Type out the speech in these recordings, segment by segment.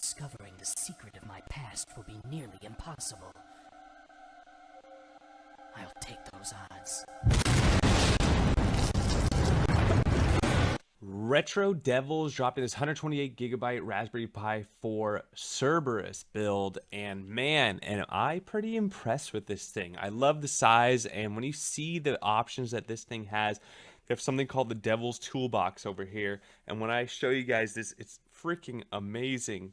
discovering the secret of my past will be nearly impossible. I'll take those odds. Retro Devils dropping this 128 gigabyte Raspberry Pi 4 Cerberus build, and man, am I pretty impressed with this thing. I love the size, and when you see the options that this thing has, they have something called the Devil's Toolbox over here, and when I show you guys this, it's freaking amazing.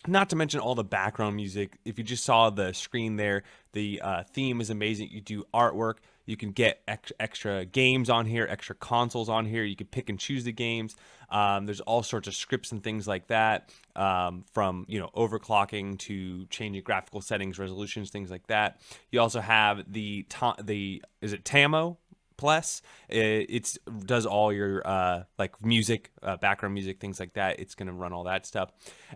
Not to mention all the background music. If you just saw the screen there, the theme is amazing. You do artwork. You can get extra games on here, extra consoles on here. You can pick and choose the games. There's all sorts of scripts and things like that, from overclocking to changing graphical settings, resolutions, things like that. You also have the is it Tamo Plus? It does all your like music, background music, things like that. It's gonna run all that stuff,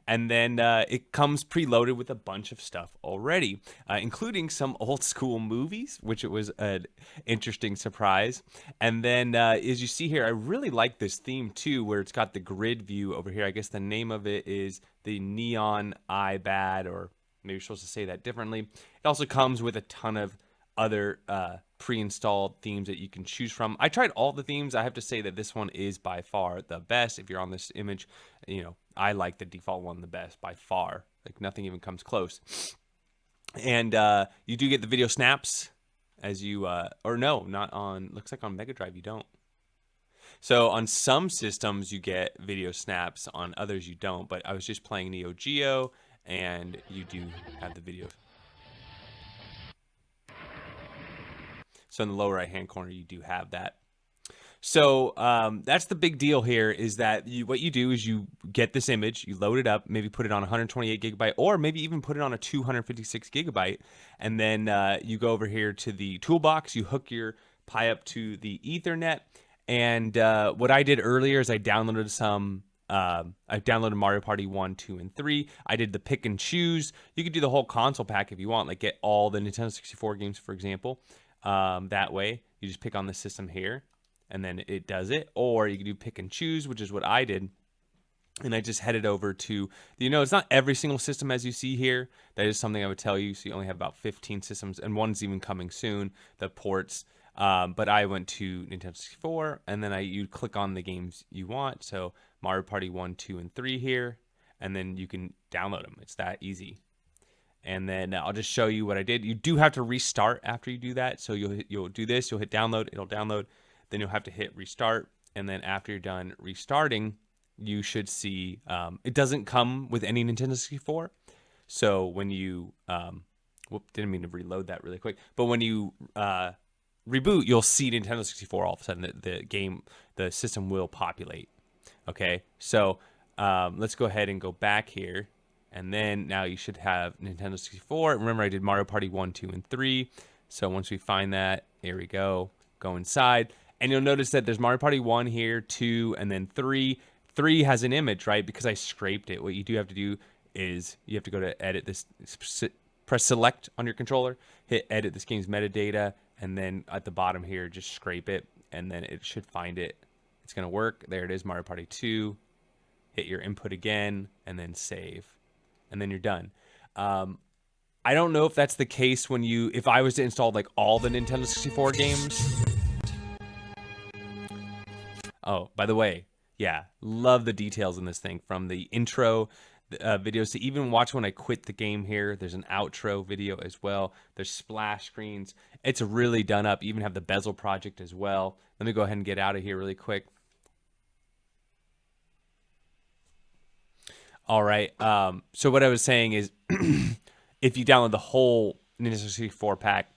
and then it comes preloaded with a bunch of stuff already, including some old school movies, which it was an interesting surprise. And then as you see here, I really like this theme too, where it's got the grid view over here. I guess the name of it is the Neon iBad, or maybe you're supposed to say that differently. It also comes with a ton of other pre-installed themes that you can choose from. I tried all the themes. I have to say that this one is by far the best. If you're on this image, I like the default one the best by far. Like nothing even comes close. And you do get the video snaps as you, or no, not on, looks like on Mega Drive you don't. So on some systems you get video snaps, on others you don't, but I was just playing Neo Geo and you do have the video. So in the lower right hand corner, you do have that. So that's the big deal here, is that what you do is you get this image, you load it up, maybe put it on 128 gigabyte, or maybe even put it on a 256 gigabyte. And then you go over here to the Toolbox, you hook your Pi up to the Ethernet. And what I did earlier is I downloaded I downloaded Mario Party 1, 2, and 3. I did the pick and choose. You could do the whole console pack if you want, like get all the Nintendo 64 games, for example. That way you just pick on the system here and then it does it, or you can do pick and choose, which is what I did. And I just headed over to, it's not every single system as you see here. That is something I would tell you. So you only have about 15 systems, and one's even coming soon, the ports. But I went to Nintendo 64, and then you click on the games you want. So Mario Party 1, 2, and 3 here, and then you can download them. It's that easy. And then I'll just show you what I did. You do have to restart after you do that. So you'll do this, you'll hit download, it'll download, then you'll have to hit restart. And then after you're done restarting, you should see, it doesn't come with any Nintendo 64. So when you, didn't mean to reload that really quick, but when you reboot, you'll see Nintendo 64 all of a sudden, the system will populate. Okay, so let's go ahead and go back here. And then now you should have Nintendo 64. Remember, I did Mario Party 1, 2, and 3. So once we find that, here we go. Go inside. And you'll notice that there's Mario Party 1 here, 2, and then 3. 3 has an image, right? Because I scraped it. What you do have to do is you have to go to edit this. Press select on your controller. Hit edit this game's metadata. And then at the bottom here, just scrape it. And then it should find it. It's going to work. There it is, Mario Party 2. Hit your input again, and then save. And then you're done. I don't know if that's the case if I was to install like all the Nintendo 64 games. Oh, by the way, yeah, love the details in this thing, from the intro videos to even watch when I quit the game here. There's an outro video as well. There's splash screens. It's really done up. You even have the bezel project as well. Let me go ahead and get out of here really quick. All right, so what I was saying is if you download the whole Nintendo 64 pack,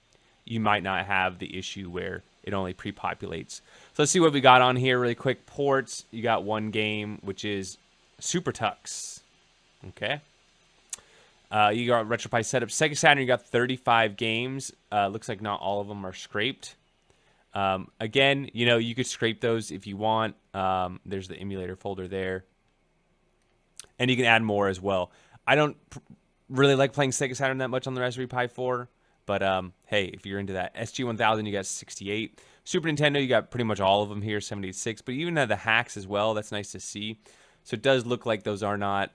you might not have the issue where it only pre-populates. So let's see what we got on here really quick. Ports, you got one game, which is Super Tux. Okay. You got RetroPie setup. Sega Saturn, you got 35 games. Looks like not all of them are scraped. Again, you could scrape those if you want. There's the emulator folder there. And you can add more as well. I don't really like playing Sega Saturn that much on the Raspberry Pi 4. But, hey, if you're into that. SG-1000, you got 68. Super Nintendo, you got pretty much all of them here, 76. But you even have the hacks as well. That's nice to see. So it does look like those are not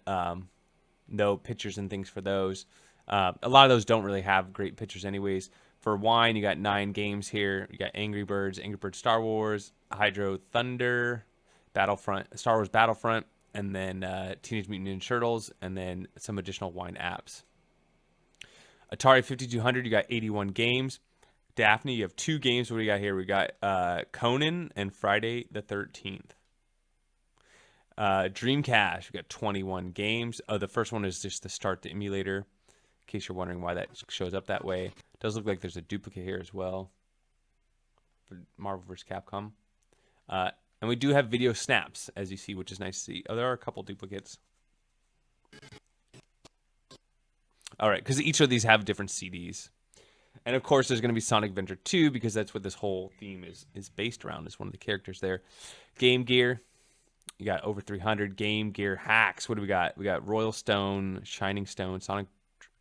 no pictures and things for those. A lot of those don't really have great pictures anyways. For wine, you got 9 games here. You got Angry Birds Star Wars, Hydro Thunder, Battlefront, Star Wars Battlefront, and then Teenage Mutant Ninja Turtles, and then some additional wine apps. Atari 5200, you got 81 games. Dafne, you have 2 games. What do we got here? We got Conan and Friday the 13th. Dreamcast, we got 21 games. The first one is just the Start the Emulator, in case you're wondering why that shows up that way. Does look like there's a duplicate here as well for Marvel vs. Capcom. And we do have video snaps, as you see, which is nice to see. Oh, there are a couple duplicates. All right, because each of these have different CDs. And, of course, there's going to be Sonic Adventure 2 because that's what this whole theme is based around, is one of the characters there. Game Gear. You got over 300 Game Gear hacks. What do we got? We got Royal Stone, Shining Stone, Sonic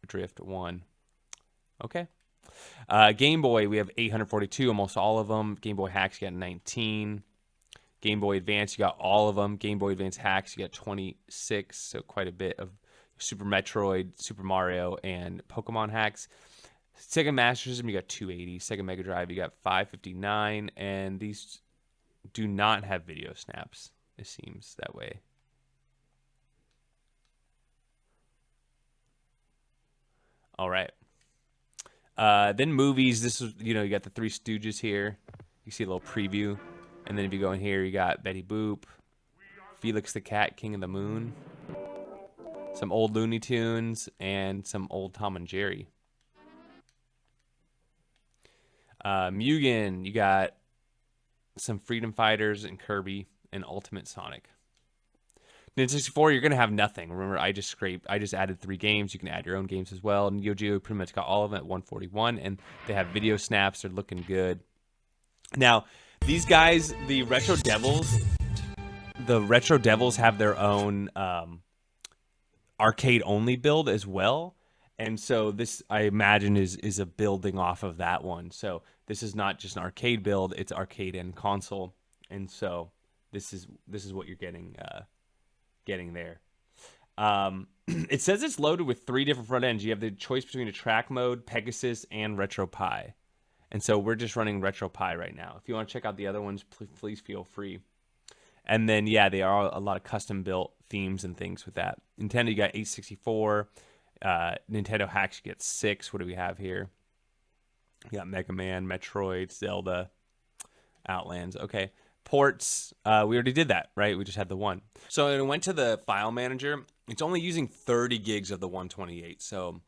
Drift 1. Okay. Game Boy, we have 842, almost all of them. Game Boy hacks, you got 19. Game Boy Advance, you got all of them. Game Boy Advance hacks, you got 26, so quite a bit of Super Metroid, Super Mario, and Pokemon hacks. Sega Master System, you got 280. Sega Mega Drive, you got 559, and these do not have video snaps. It seems that way. All right. Then movies. This is, you got the Three Stooges here. You see a little preview. And then if you go in here, you got Betty Boop, Felix the Cat, King of the Moon, some old Looney Tunes, and some old Tom and Jerry. Mugen, you got some Freedom Fighters and Kirby and Ultimate Sonic. Nintendo 64, you're going to have nothing. Remember, I just added 3 games. You can add your own games as well. And Neo Geo pretty much got all of them at 141, and they have video snaps. They're looking good. Now, these guys, the Retro Devils have their own arcade-only build as well. And so this, I imagine, is a building off of that one. So this is not just an arcade build; it's arcade and console. And so this is what you're getting there. It says it's loaded with 3 different front ends. You have the choice between a track mode, Pegasus, and RetroPie. And so we're just running RetroPie right now. If you want to check out the other ones, please feel free. And then, yeah, they are a lot of custom-built themes and things with that. Nintendo, you got 864. Nintendo hacks, you get 6. What do we have here? You got Mega Man, Metroid, Zelda, Outlands. Okay. Ports, we already did that, right? We just had the one. So I went to the file manager. It's only using 30 gigs of the 128. So,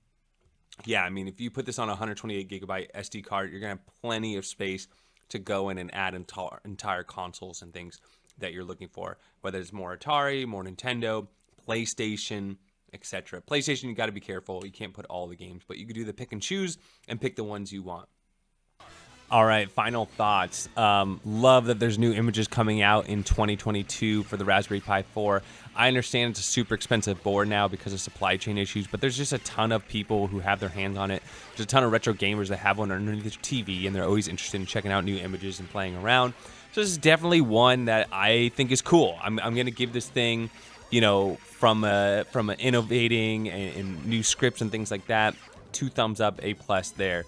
yeah, I mean, if you put this on a 128 gigabyte SD card, you're going to have plenty of space to go in and add entire consoles and things that you're looking for, whether it's more Atari, more Nintendo, PlayStation, etc. PlayStation, you got to be careful. You can't put all the games, but you can do the pick and choose and pick the ones you want. All right, final thoughts. Love that there's new images coming out in 2022 for the Raspberry Pi 4. I understand it's a super expensive board now because of supply chain issues, but there's just a ton of people who have their hands on it. There's a ton of retro gamers that have one underneath their TV, and they're always interested in checking out new images and playing around. So this is definitely one that I think is cool. I'm going to give this thing, from innovating and new scripts and things like that, 2 thumbs up, A+ there.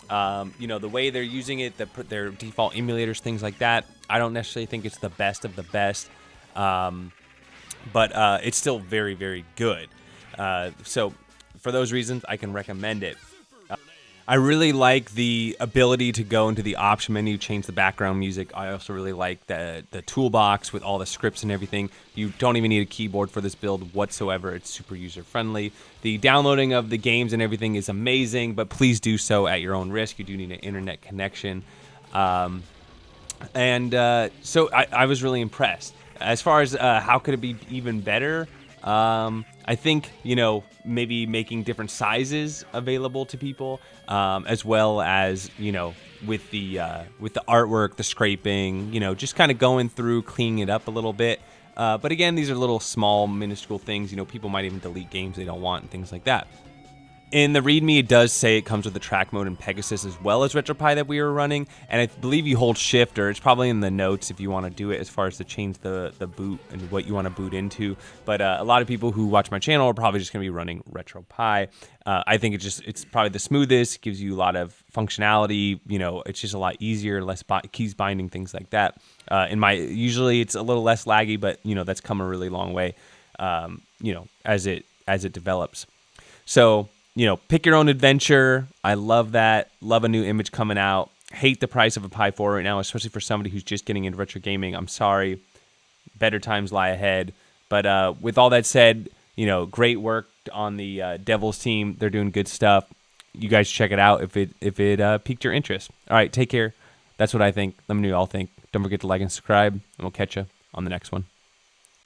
The way they're using it, their default emulators, things like that, I don't necessarily think it's the best of the best, but it's still very, very good. So for those reasons, I can recommend it. I really like the ability to go into the option menu, change the background music. I also really like the toolbox with all the scripts and everything. You don't even need a keyboard for this build whatsoever. It's super user-friendly. The downloading of the games and everything is amazing, but please do so at your own risk. You do need an internet connection. So I was really impressed. As far as how could it be even better, I think, maybe making different sizes available to people, as well as, with the artwork, the scraping, just kind of going through, cleaning it up a little bit. But again, these are little small, minuscule things. People might even delete games they don't want and things like that. In the README, it does say it comes with the track mode and Pegasus as well as RetroPie that we were running, and I believe you hold Shift, or it's probably in the notes if you want to do it as far as to change the boot and what you want to boot into. But a lot of people who watch my channel are probably just going to be running RetroPie. I think it's probably the smoothest, gives you a lot of functionality. You know, it's just a lot easier, less keys binding, things like that. Usually it's a little less laggy, but you know that's come a really long way. You know, as it develops. So, you know, pick your own adventure. I love that. Love a new image coming out. Hate the price of a Pi 4 right now, especially for somebody who's just getting into retro gaming. I'm sorry. Better times lie ahead. But with all that said, you know, great work on the Devils team. They're doing good stuff. You guys check it out if it piqued your interest. All right, take care. That's what I think. Let me know what y'all think. Don't forget to like and subscribe, and we'll catch you on the next one.